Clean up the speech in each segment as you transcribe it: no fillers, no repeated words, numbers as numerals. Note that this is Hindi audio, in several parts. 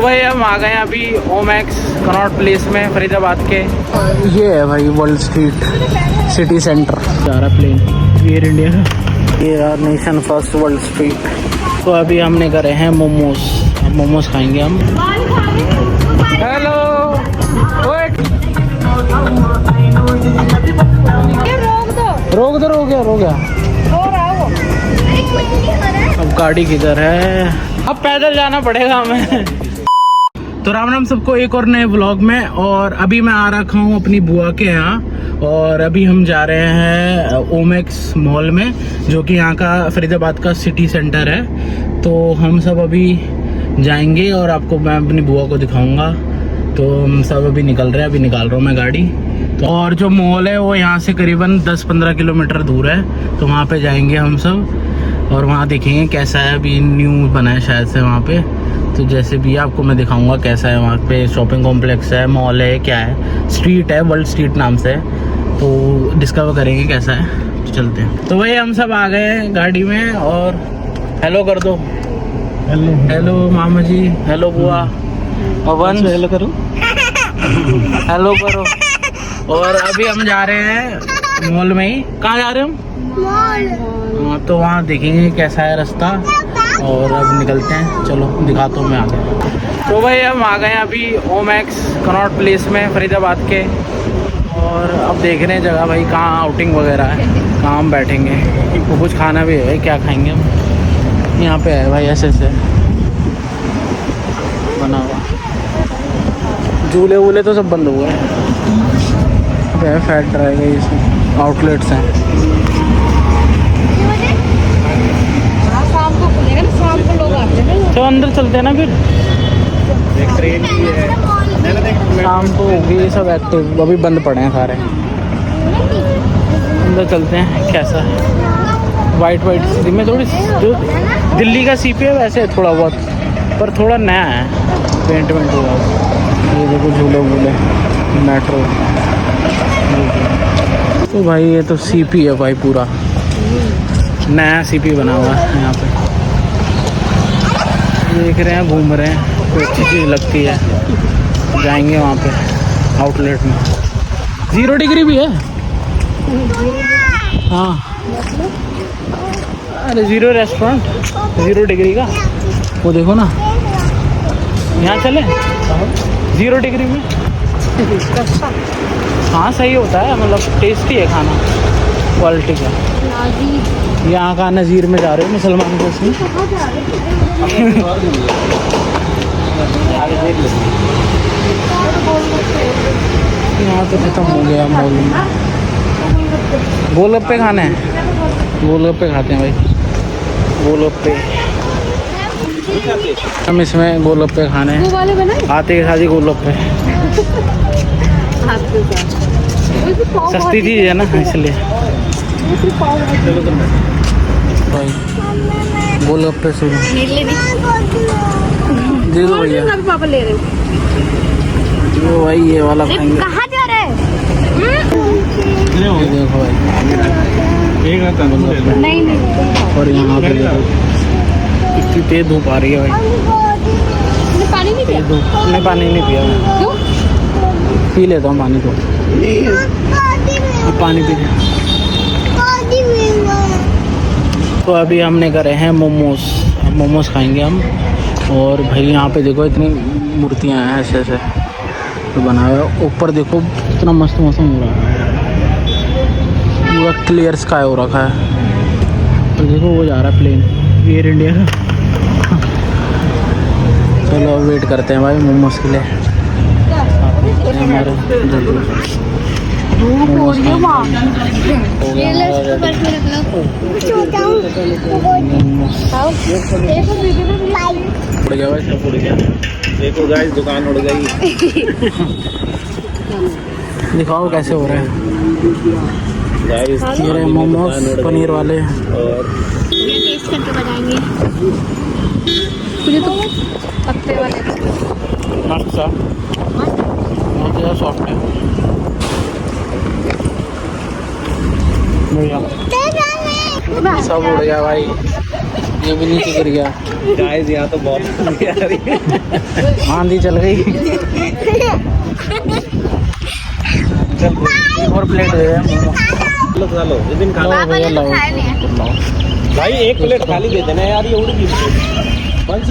भाई हम आ गए अभी ओमैक्स कनॉट प्लेस में फरीदाबाद के। ये है भाई वर्ल्ड स्ट्रीट सिटी सेंटर। जा रहा प्लेन एयर इंडिया का। ये यार नेशन फर्स्ट वर्ल्ड स्ट्रीट। तो अभी हमने करे हैं मोमोज। अब मोमोज खाएंगे हम। हेलो रोक गया। अब गाड़ी किधर है? अब पैदल जाना पड़ेगा हमें। तो राम राम सबको एक और नए व्लॉग में। और अभी मैं आ रखा हूँ अपनी बुआ के यहाँ और अभी हम जा रहे हैं ओमैक्स मॉल में, जो कि यहाँ का फरीदाबाद का सिटी सेंटर है। तो हम सब अभी जाएंगे और आपको मैं अपनी बुआ को दिखाऊंगा। तो हम सब अभी निकल रहे हैं। अभी निकाल रहा हूँ मैं गाड़ी। तो और जो मॉल है वो यहाँ से करीबन 10-15 किलोमीटर दूर है। तो वहाँ पे जाएंगे हम सब और वहाँ देखेंगे कैसा है। अभी न्यू बना है शायद से वहाँ पे। तो जैसे भी आपको मैं दिखाऊंगा कैसा है वहाँ पे। शॉपिंग कॉम्प्लेक्स है, मॉल है, क्या है, स्ट्रीट है, वर्ल्ड स्ट्रीट नाम से। तो डिस्कवर करेंगे कैसा है। तो चलते हैं। तो भाई हम सब आ गए हैं गाड़ी में और हेलो कर दो। हेलो मामा जी। हेलो बुआ। पवन हेलो करो। हेलो करो। और अभी हम जा रहे हैं मॉल में ही। कहाँ जा रहे हैं हम? मॉल। तो वहाँ देखेंगे कैसा है रास्ता और अब निकलते हैं। चलो दिखाता हूँ मैं आगे। तो भाई हम आ गए अभी ओमैक्स कनॉट प्लेस में फरीदाबाद के। और अब देख रहे हैं जगह भाई कहाँ आउटिंग वगैरह है, कहाँ हम बैठेंगे। तो कुछ खाना भी है भाई, क्या खाएंगे हम। यहाँ पे है भाई ऐसे बना हुआ। झूले वूले तो सब बंद हुए हैं। फैट ड्राई गई इसमें आउटलेट्स हैं। शाम को खुलेगा ना, शाम को लोग आते हैं। तो अंदर चलते हैं ना फिर। एक ट्रेन भी है। शाम को होगी ये सब एक्टिव, अभी बंद पड़े हैं सारे। अंदर चलते हैं कैसा है। वाइट सिटी में थोड़ी जो दिल्ली का सीपी है वैसे थोड़ा बहुत, पर थोड़ा नया है, पेंट हुआ। ये देखो झूले वूले, मेट्रो। तो भाई ये तो सीपी है भाई, पूरा नया सीपी बना हुआ है यहाँ पे। देख रहे हैं, घूम रहे हैं, कोई अच्छी चीज़ लगती है जाएंगे वहाँ पे आउटलेट में। 0 डिग्री भी है। हाँ अरे 0 रेस्टोरेंट 0 डिग्री का। वो देखो ना, यहाँ चले 0 डिग्री में। हाँ सही होता है, मतलब टेस्टी है खाना, क्वालिटी का। यहाँ का नज़ीर में जा रहे हो मुसलमान को उसमें। यहाँ तो खत्म हो गया मॉल में। गोलगप्पे खाने हैं, गोलगप्पे खाते हैं भाई, गोलगप्पे। हम इसमें गोलगप्पे खाने हैं, आते के साथ ही गोलगप्पे। सस्ती चीज़ है ना इसलिए भाई। गोलगप्पे शुरू दे दो भैया। पापा ले रहे वो भाई ये वाला खाएंगे। कहाँ जा रहे हैं? ये देखो भाई, नहीं और यहाँ पे देखो इतनी तेज धूप आ रही है भाई। पानी नहीं पिया? नहीं पानी नहीं पिया मैं। क्यों? पी लेता हूँ पानी। तो पानी पी लिया। तो अभी हमने करे हैं मोमोज खाएंगे हम। और भाई यहाँ पे देखो इतनी मूर्तियाँ हैं ऐसे तो बना हुआ है। ऊपर देखो कितना मस्त मौसम हो रहा है, पूरा क्लियर स्काई हो रखा है। तो देखो वो जा रहा है प्लेन एयर इंडिया का। चलो वेट करते हैं भाई मोमोज के लिए। हमारे उड़ गया भाई, सब उड़ गया। देखो गाइस दुकान उड़ गई। दिखाओ कैसे हो रहा है गाइस। ये मोमोज पनीर वाले। और ये टेस्ट करके बताएंगे। मुझे तो पत्ते वाले मस्त सा, बहुत ज़्यादा सॉफ्ट है। बढ़िया, सब उड़ गया भाई। ये भी नीचे गिर गया। गाइस यहाँ तो बहुत आंधी आ रही है। आंधी चल गई। चल और प्लेट दे दे। लो खा लो, इस दिन खा लो। लो भैया लो। भाई एक प्लेट खाली दे देना यार, ये उड़ गई।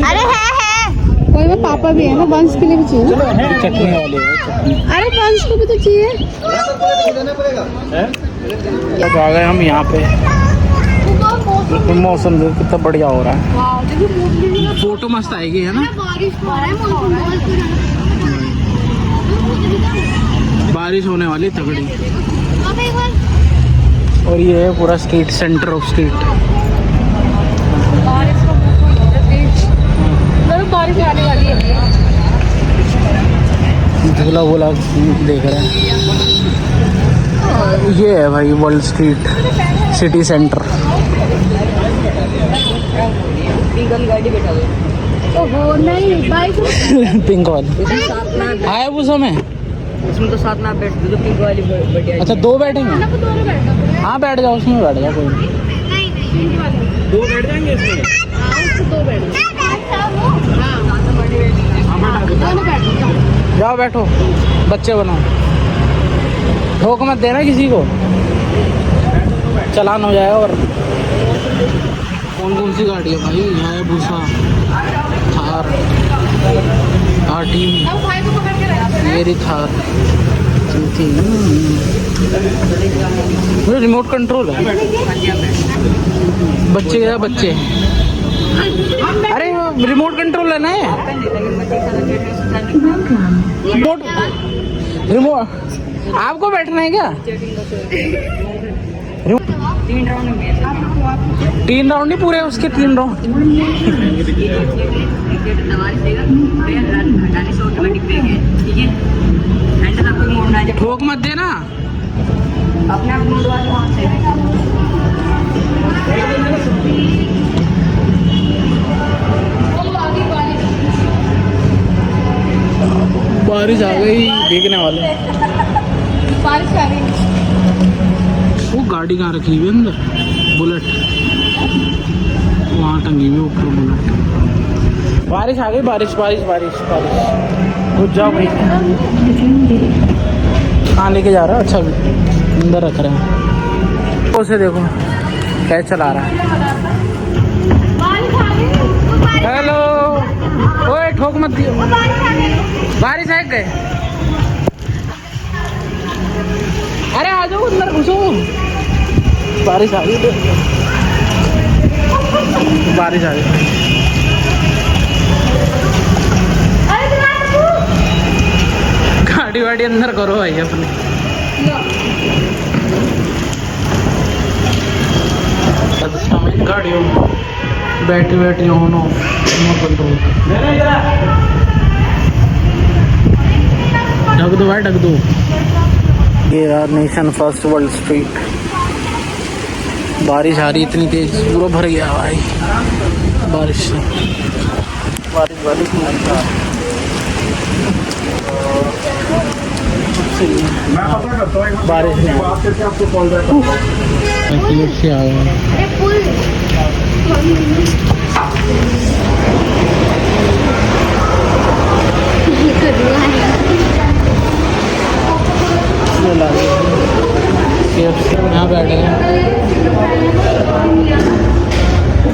अरे है कोई में पापा भी है ना, वंश के लिए भी चाहिए। चटनी वाली है चटनी। अरे वंश को भी तो चाहिए। अब आ गए हम यहाँ पे। मौसम देखो कितना बढ़िया हो रहा है। फोटो मस्त आएगी है ना। बारिश हो रहा है, बारिश होने वाली तगड़ी। और ये है पूरा स्ट्रीट, सेंटर ऑफ स्ट्रीट। बारिश आने वाली है। झूला वूला देख रहे हैं। ये है भाई वर्ल्ड स्ट्रीट, सिटी सेंटर। ओहो नहीं बाइक पिंक वाली आया वो समय। उसमें तो साथ में बैठ दो, पिंक वाली बढ़िया। अच्छा 2 बैठेंगे। हाँ बैठ जाओ, उसमें बैठ जाओ कोई नहीं। 2 बैठ जाएंगे इसमें। जाओ बैठो, बच्चे बनाओ। ठोक मत देना किसी को, चालान हो जाएगा। और कौन कौन सी गाड़ी है भाई? है भूसा, थार, आरटी, मेरी थार चलती। रिमोट कंट्रोल है। बच्चे क्या बच्चे? अरे रिमोट कंट्रोल है ना। रिमोट आपको बैठना है क्या? 3 राउंड नहीं पूरे उसके, 3 राउंड। ठोक मत देना। अपने आप मोड़ वाले वहाँ से। बारिश आ गई, भीगने वाले। बारिश आ गई। वो गाड़ी कहाँ रखी हुई है अंदर? बुलेट वहाँ टंगी हुई ऊपर बुलेट। बारिश आ गई, बारिश बारिश बारिश बारिश। रुक जाओ भाई। कहाँ लेके जा रहा है? अच्छा अंदर रख रहे हैं। उसे देखो कैसे चला रहा है। हेलो, ओए ठोक मत दियो। बारिश आ गए। अरे आ जाओ अंदर घुसो। बारिश आ गई, बारिश आ गई। गाड़ी वाड़ी अंदर करो भाई अपने। गाड़ियों battery battery on off control. ढक दो भाई, ढक दो। ये यार नेशन फर्स्ट वर्ल्ड स्ट्रीट। बारिश आ रही इतनी तेज, पूरा भर गया भाई बारिश से। बारिश बारिश बारिश में आपको कॉल बैक से आ गया। यहाँ बैठे हैं,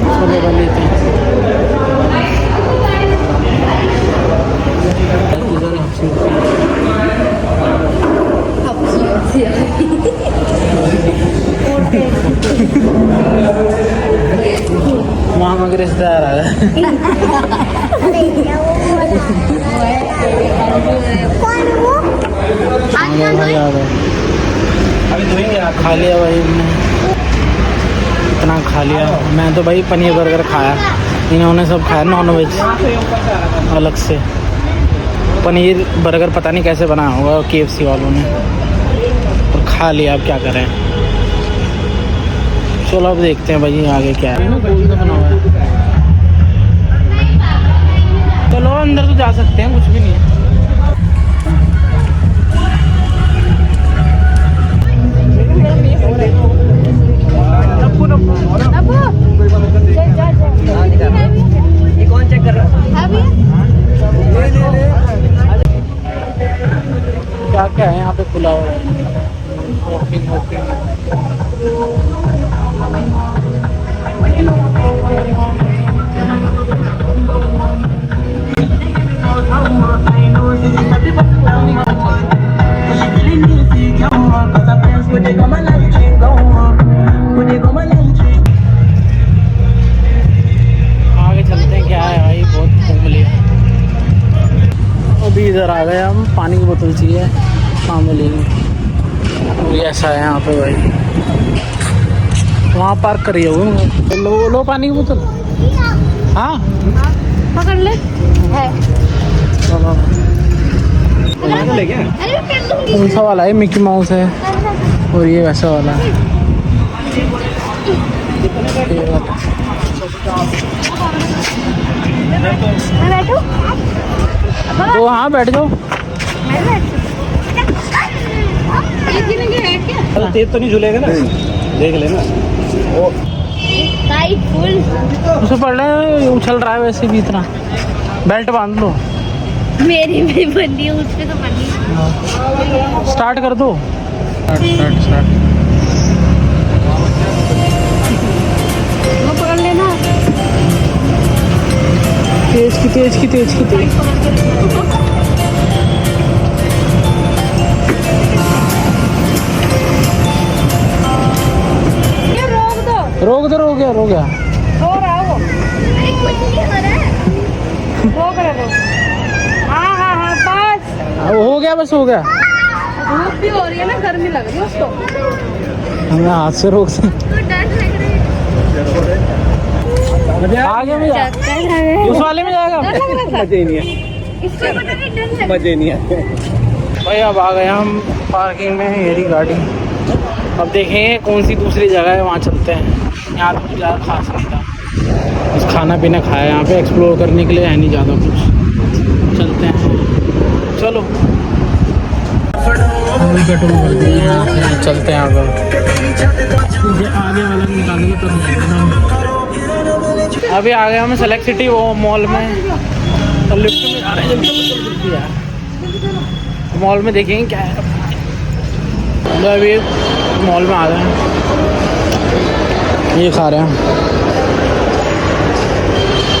छोले बन लेते हैं। मामा के रिश्तेदार आ गए। खा लिया भाई हमने, इतना खा लिया। मैं तो भाई पनीर बर्गर खाया, इन्होंने सब खाया नॉन वेज अलग से। पनीर बर्गर पता नहीं कैसे बनाया होगा KFC वालों ने, और खा लिया। अब क्या करें, चलो अब देखते हैं भाई आगे क्या है। बना हुआ है, चलो अंदर तो जा सकते हैं, कुछ भी नहीं है। क्या है यहाँ पे खुला हुआ है, वॉकिंग वॉकिंग। आगे चलते हैं, क्या है भाई, बहुत घूम लिया। अभी इधर आ गए हम, पानी की बोतल चाहिए, हाँ मिलेगी। अभी ऐसा है यहाँ पे भाई, वहाँ पार्क करिए हो। लो पानी की बोतल। हाँ पकड़ ले है। कौन सा वाला है? मिकी माउस है और ये वैसा वाला है। ये वाला। मैं बैठूं? तो हाँ बैठ जाओ। मैं बैठूं? एक ही में है क्या? तेज तो नहीं झूलेगा ना, देख लेना। Tight full. उसे पढ़ ले, उछल रहा है वैसे भी इतना। बेल्ट बांध लो। मेरी भी बंदी है, उस पे तो बंदी। स्टार्ट कर दो। स्टार्ट। वो पकड़ लेना। तेज की। ये रोक दो। रोक दो, हो गया। रो रहा है वो। रोक रहा है। हाँ बस। हो गया, बस हो गया। धूप भी हो रही है ना, गर्मी लग रही है उसको। हमें हाथ से रोक से आगे में जा। उस वाले में जाएगा। मजे नहीं है, मजे नहीं है। भाई अब आ गए हम पार्किंग में, ये रही गाड़ी। अब देखेंगे कौन सी दूसरी जगह है, वहाँ चलते हैं। यहाँ तो कुछ ज़्यादा खास नहीं था, बस खाना पीना खाया। यहाँ पे एक्सप्लोर करने के लिए है नहीं ज़्यादा कुछ। चलते हैं, चलो। पेट्रोल भर दिया, चलते हैं। अब आगे वाला निकालेंगे तो अभी आ गए हम सेलेक्ट सिटी, वो मॉल में। तो लिफ्ट में आ रहे हैं, जल्दी यार। मॉल में देखेंगे क्या है। तो अभी मॉल में आ गए हैं, ये खा रहे हैं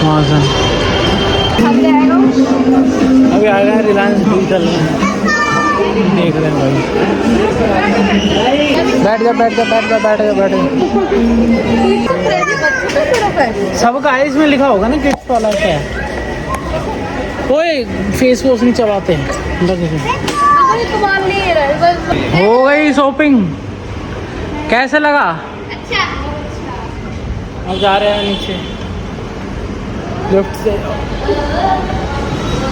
वहाँ से। अभी आ गए हैं रिलायंस भी चल रहे हैं, देख रहे हैं भाई। बैठ जा। सबका है, इसमें लिखा होगा ना किड्स वाला क्या है। ओए फेस वॉश नहीं चबाते हैं। हो गई शॉपिंग, कैसे लगा? अच्छा। अब जा रहे हैं नीचे लिफ्ट से।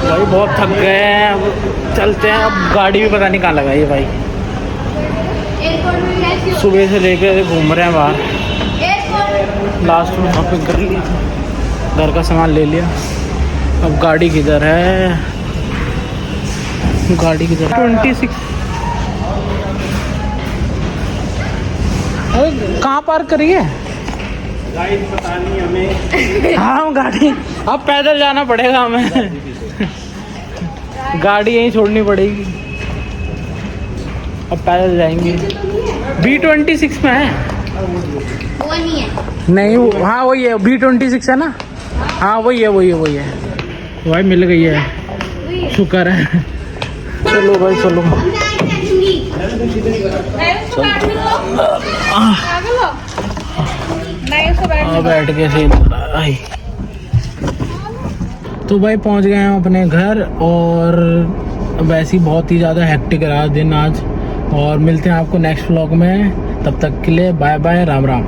भाई बहुत थक गए हैं, अब चलते हैं। अब गाड़ी भी पता नहीं कहाँ लगाई है भाई, सुबह से लेकर घूम रहे हैं बाहर। लास्ट में शॉपिंग कर ली, घर का सामान ले लिया। अब गाड़ी किधर है? 26। अरे कहाँ पार्क करी है? पता नहीं हमें। हाँ गाड़ी, अब पैदल जाना पड़ेगा हमें। गाड़ी यहीं छोड़नी पड़ेगी, अब पैदल जाएंगे। B26 में है। वो नहीं है। नहीं, हाँ वही है, B26 है ना। हाँ वही है। भाई मिल गई है, शुक्र है। चलो भाई चलो। बैठ के सही। तो भाई पहुंच गए हैं अपने घर, और वैसे ही बहुत ही ज़्यादा हेक्टिक रहा दिन आज। और मिलते हैं आपको नेक्स्ट व्लॉग में, तब तक के लिए बाय बाय, राम राम।